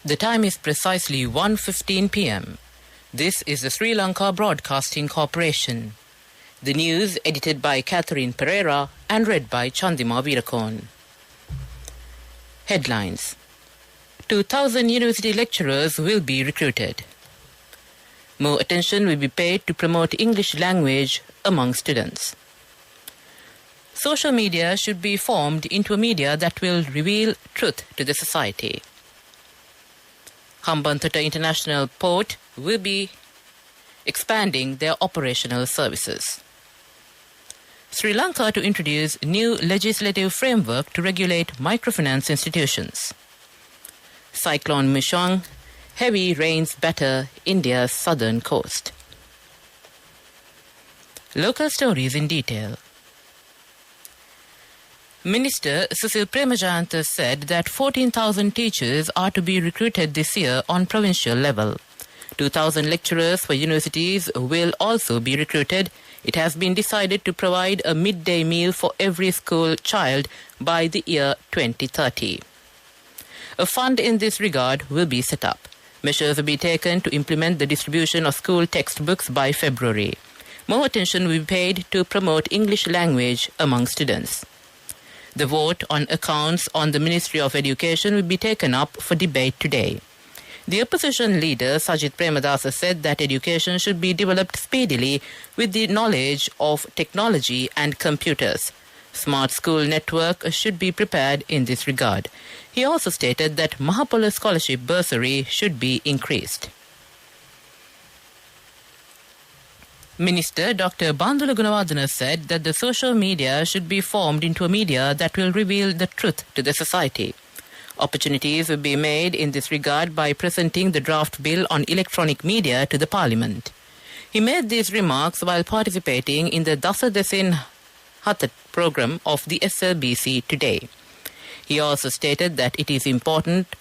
The time is precisely 1:15 p.m. This is the Sri Lanka Broadcasting Corporation. The news edited by Catherine Pereira and read by Chandima Veerakorn. Headlines: 2,000 university lecturers will be recruited. More attention will be paid to promote English language among students. Social media should be formed into a media that will reveal truth to the society. Hambantota International Port will be expanding their operational services. Sri Lanka to introduce new legislative framework to regulate microfinance institutions. Cyclone Mishong, heavy rains batter India's southern coast. Local stories in detail. Minister Susil Premajayantha said that 14,000 teachers are to be recruited this year on provincial level. 2,000 lecturers for universities will also be recruited. It has been decided to provide a midday meal for every school child by the year 2030. A fund in this regard will be set up. Measures will be taken to implement the distribution of school textbooks by February. More attention will be paid to promote English language among students. The vote on accounts on the Ministry of Education will be taken up for debate today. The opposition leader Sajith Premadasa said that education should be developed speedily with the knowledge of technology and computers. Smart school network should be prepared in this regard. He also stated that Mahapala scholarship bursary should be increased. Minister Dr. Bandula Gunawardena said that the social media should be formed into a media that will reveal the truth to the society. Opportunities will be made in this regard by presenting the draft bill on electronic media to the Parliament. He made these remarks while participating in the Dasa Desin Hathat program of the SLBC today. He also stated that it is important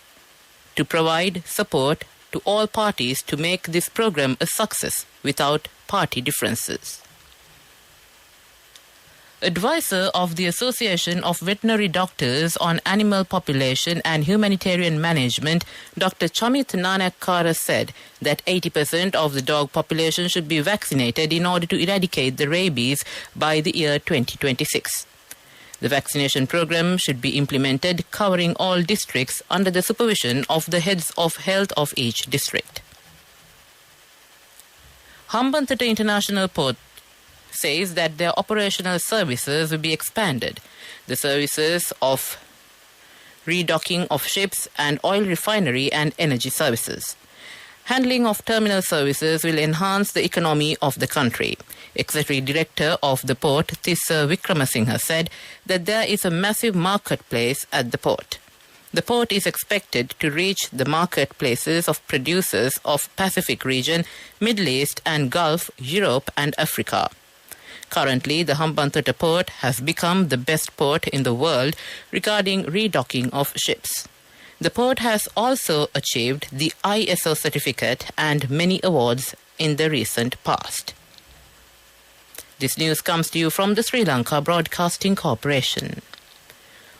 to provide support to all parties to make this program a success without party differences. Advisor of the Association of Veterinary Doctors on Animal Population and Humanitarian Management, Dr. Chamit Nanakkara said that 80% of the dog population should be vaccinated in order to eradicate the rabies by the year 2026. The vaccination program should be implemented covering all districts under the supervision of the heads of health of each district. Hambantota International Port says that their operational services will be expanded. The services of redocking of ships and oil refinery and energy services. Handling of terminal services will enhance the economy of the country. Executive Director of the port, Tissa Wickramasinghe, said that there is a massive marketplace at the port. The port is expected to reach the marketplaces of producers of Pacific region, Middle East and Gulf, Europe and Africa. Currently, the Hambantota port has become the best port in the world regarding redocking of ships. The port has also achieved the ISO certificate and many awards in the recent past. This news comes to you from the Sri Lanka Broadcasting Corporation.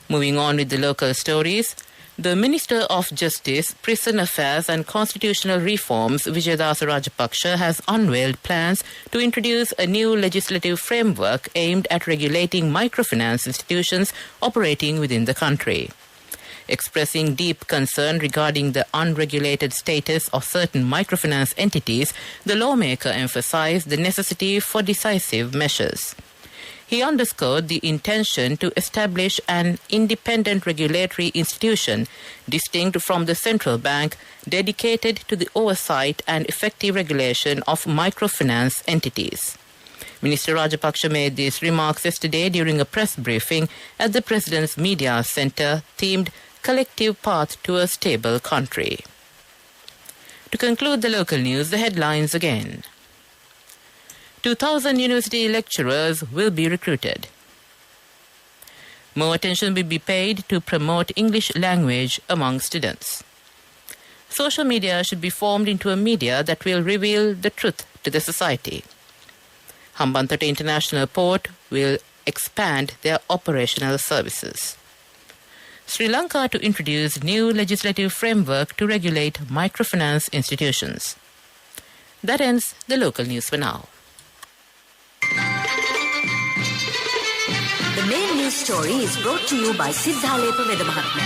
Moving on with the local stories, the Minister of Justice, Prison Affairs and Constitutional Reforms, Vijayadasa Rajapaksa, has unveiled plans to introduce a new legislative framework aimed at regulating microfinance institutions operating within the country. Expressing deep concern regarding the unregulated status of certain microfinance entities, the lawmaker emphasized the necessity for decisive measures. He underscored the intention to establish an independent regulatory institution distinct from the central bank dedicated to the oversight and effective regulation of microfinance entities. Minister Rajapaksa made these remarks yesterday during a press briefing at the President's Media Centre themed Collective Path to a Stable Country. To conclude the local news, the headlines again. 2,000 university lecturers will be recruited. More attention will be paid to promote English language among students. Social media should be formed into a media that will reveal the truth to the society. Hambantota International Port will expand their operational services. Sri Lanka to introduce new legislative framework to regulate microfinance institutions. That ends the local news for now. The main news story is brought to you by Sinhala Mahatma.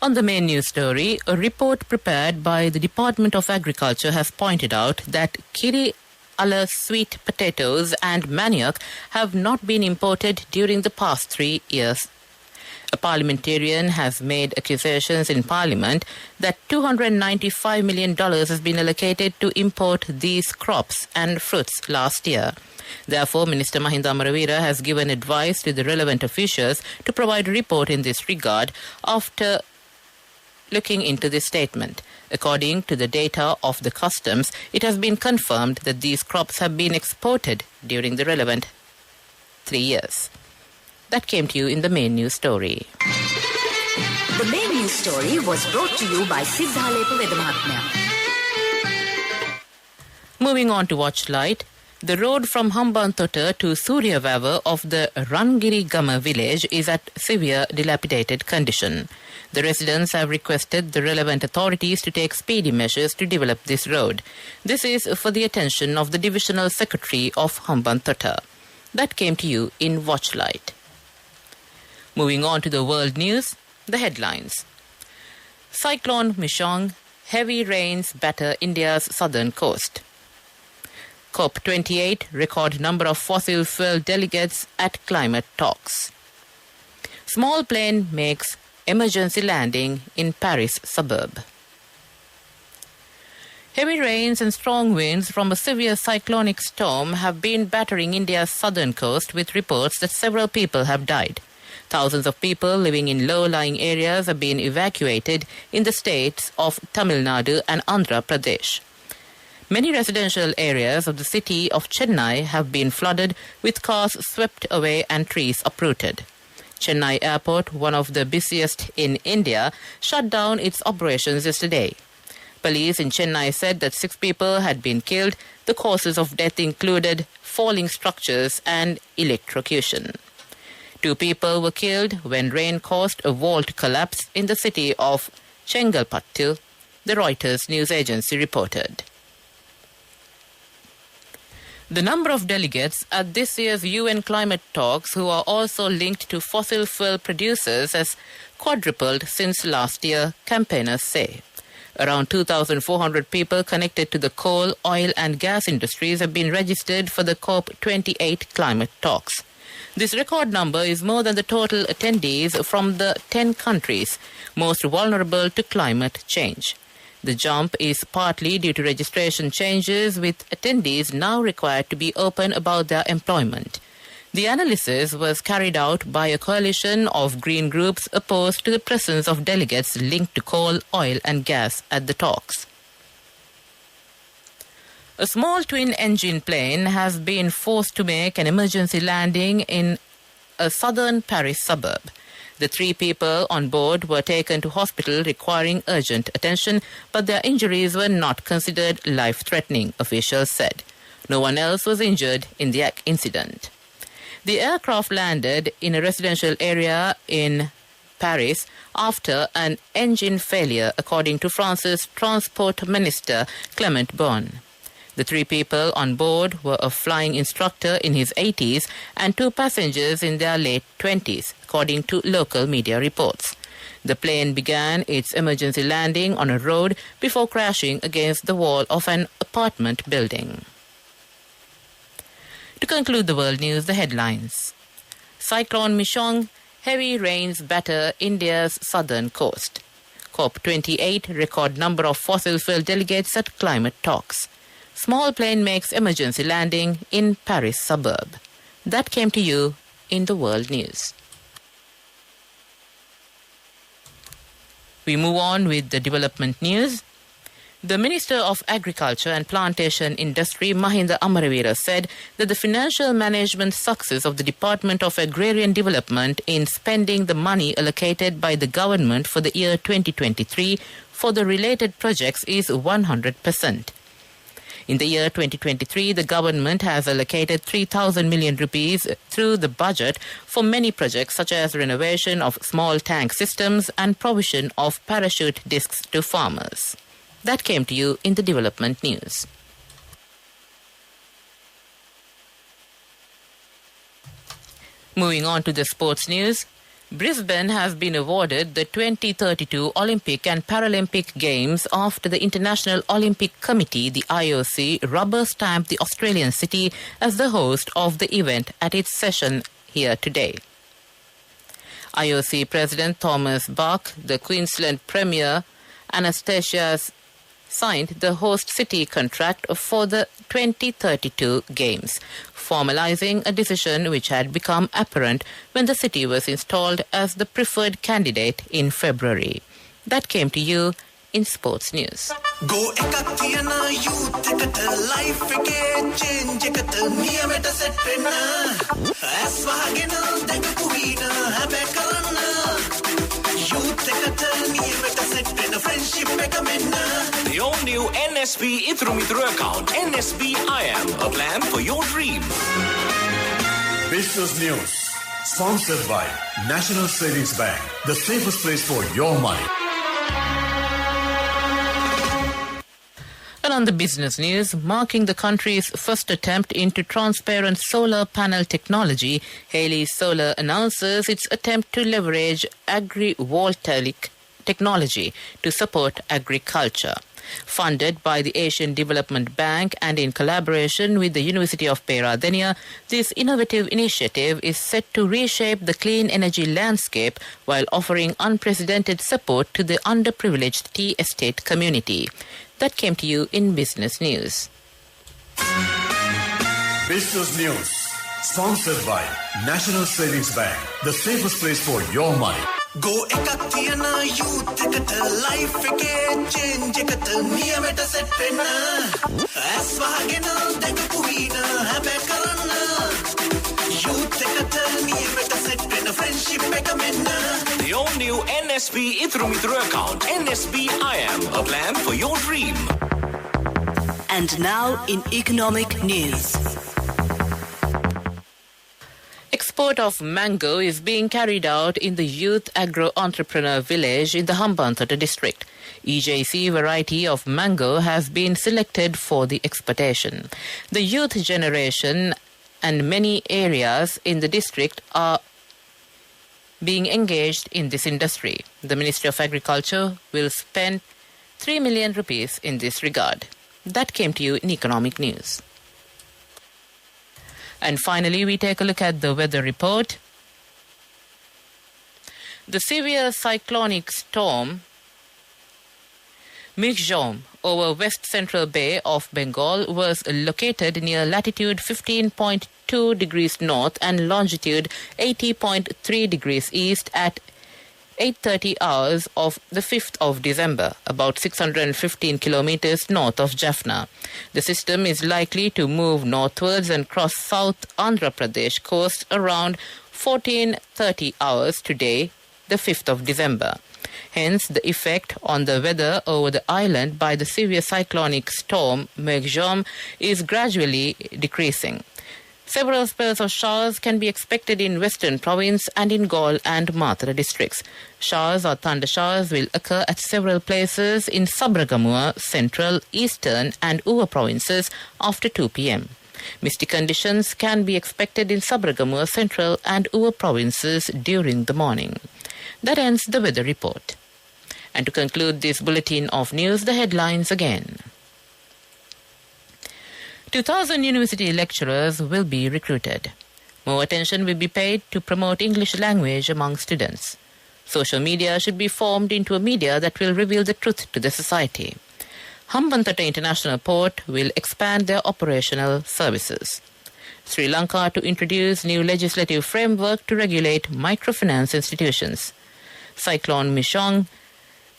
On the main news story, a report prepared by the Department of Agriculture has pointed out that kiri ala sweet potatoes and manioc have not been imported during the past 3 years. A parliamentarian has made accusations in Parliament that $295 million has been allocated to import these crops and fruits last year. Therefore, Minister Mahinda Amaravira has given advice to the relevant officials to provide a report in this regard after looking into this statement. According to the data of the customs, it has been confirmed that these crops have been exported during the relevant 3 years. That came to you in the main news story. The main news story was brought to you by Sinhala Mahatma. Moving on to Watchlight, the road from Hambantota to Suryavava of the Rangiri Gama village is at severe dilapidated condition. The residents have requested the relevant authorities to take speedy measures to develop this road. This is for the attention of the Divisional Secretary of Hambantota. That came to you in Watchlight. Moving on to the world news, the headlines. Cyclone Mishong, heavy rains batter India's southern coast. COP28, record number of fossil fuel delegates at climate talks. Small plane makes emergency landing in Paris suburb. Heavy rains and strong winds from a severe cyclonic storm have been battering India's southern coast, with reports that several people have died. Thousands of people living in low-lying areas have been evacuated in the states of Tamil Nadu and Andhra Pradesh. Many residential areas of the city of Chennai have been flooded, with cars swept away and trees uprooted. Chennai Airport, one of the busiest in India, shut down its operations yesterday. Police in Chennai said that 6 people had been killed. The causes of death included falling structures and electrocution. 2 people were killed when rain caused a wall to collapse in the city of Chengalpattu, the Reuters news agency reported. The number of delegates at this year's UN climate talks who are also linked to fossil fuel producers has quadrupled since last year, campaigners say. Around 2,400 people connected to the coal, oil and gas industries have been registered for the COP28 climate talks. This record number is more than the total attendees from the 10 countries most vulnerable to climate change. The jump is partly due to registration changes, with attendees now required to be open about their employment. The analysis was carried out by a coalition of green groups opposed to the presence of delegates linked to coal, oil and gas at the talks. A small twin-engine plane has been forced to make an emergency landing in a southern Paris suburb. The 3 people on board were taken to hospital requiring urgent attention, but their injuries were not considered life-threatening, officials said. No one else was injured in the incident. The aircraft landed in a residential area in Paris after an engine failure, according to France's Transport Minister Clement Beaune. The 3 people on board were a flying instructor in his 80s and 2 passengers in their late 20s, according to local media reports. The plane began its emergency landing on a road before crashing against the wall of an apartment building. To conclude the world news, the headlines. Cyclone Mishong, heavy rains batter India's southern coast. COP28, record number of fossil fuel delegates at climate talks. Small plane makes emergency landing in Paris suburb. That came to you in the world news. We move on with the development news. The Minister of Agriculture and Plantation Industry, Mahinda Amaravira, said that the financial management success of the Department of Agrarian Development in spending the money allocated by the government for the year 2023 for the related projects is 100%. In the year 2023, the government has allocated 3,000 million rupees through the budget for many projects such as renovation of small tank systems and provision of parachute discs to farmers. That came to you in the development news. Moving on to the sports news, Brisbane has been awarded the 2032 Olympic and Paralympic Games after the International Olympic Committee, the IOC, rubber-stamped the Australian city as the host of the event at its session here today. IOC President Thomas Bach, the Queensland Premier Anastasia signed the host city contract for the 2032 Games, formalizing a decision which had become apparent when the city was installed as the preferred candidate in February. That came to you in sports news. Go ekakiyana youth ekata life eke change ekata niyameta set wenna as wahagena dagapuina habe karanna youth ekata niyameta set wenna friendship ekamenna. The all-new NSB Ithru account, NSB I Am, a plan for your dreams. Business News, sponsored by National Savings Bank, the safest place for your money. And on the business news, marking the country's first attempt into transparent solar panel technology, Haley Solar announces its attempt to leverage agrivoltaic technology to support agriculture. Funded by the Asian Development Bank and in collaboration with the University of Peradeniya, this innovative initiative is set to reshape the clean energy landscape while offering unprecedented support to the underprivileged tea estate community. That came to you in Business News. Business News, sponsored by National Savings Bank, the safest place for your money. Go ekakiyana youth ekata life eke change ekata niyameta set wenna as wahagena dagapuina habe karanna youth ekata niyameta set wenna friendship ekamenna. The all-new NSB Ithru account, NSB I Am, a plan for your dream. And now in economic news. Export of mango is being carried out in the Youth Agro-Entrepreneur Village in the Hambantota district. EJC variety of mango has been selected for the exportation. The youth generation and many areas in the district are being engaged in this industry. The Ministry of Agriculture will spend 3 million rupees in this regard. That came to you in economic news. And finally, we take a look at the weather report. The severe cyclonic storm Migjom over West Central Bay of Bengal was located near latitude 15.2 degrees north and longitude 80.3 degrees east at 8:30 hours of the 5th of December, about 615 kilometers north of Jaffna. The system is likely to move northwards and cross South Andhra Pradesh coast around 14:30 hours today, the 5th of December. Hence, the effect on the weather over the island by the severe cyclonic storm Meghjom is gradually decreasing. Several spells of showers can be expected in Western Province and in Gaul and Mathura districts. Showers or thunder showers will occur at several places in Sabragamua, Central, Eastern and Uva provinces after 2 p.m. Misty conditions can be expected in Sabragamua, Central and Uva provinces during the morning. That ends the weather report. And to conclude this bulletin of news, the headlines again. 2,000 university lecturers will be recruited. More attention will be paid to promote English language among students. Social media should be formed into a media that will reveal the truth to the society. Hambantota International Port will expand their operational services. Sri Lanka to introduce new legislative framework to regulate microfinance institutions. Cyclone Mishong,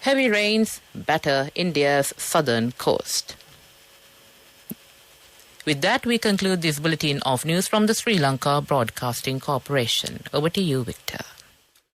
heavy rains batter India's southern coast. With that, we conclude this bulletin of news from the Sri Lanka Broadcasting Corporation. Over to you, Victor.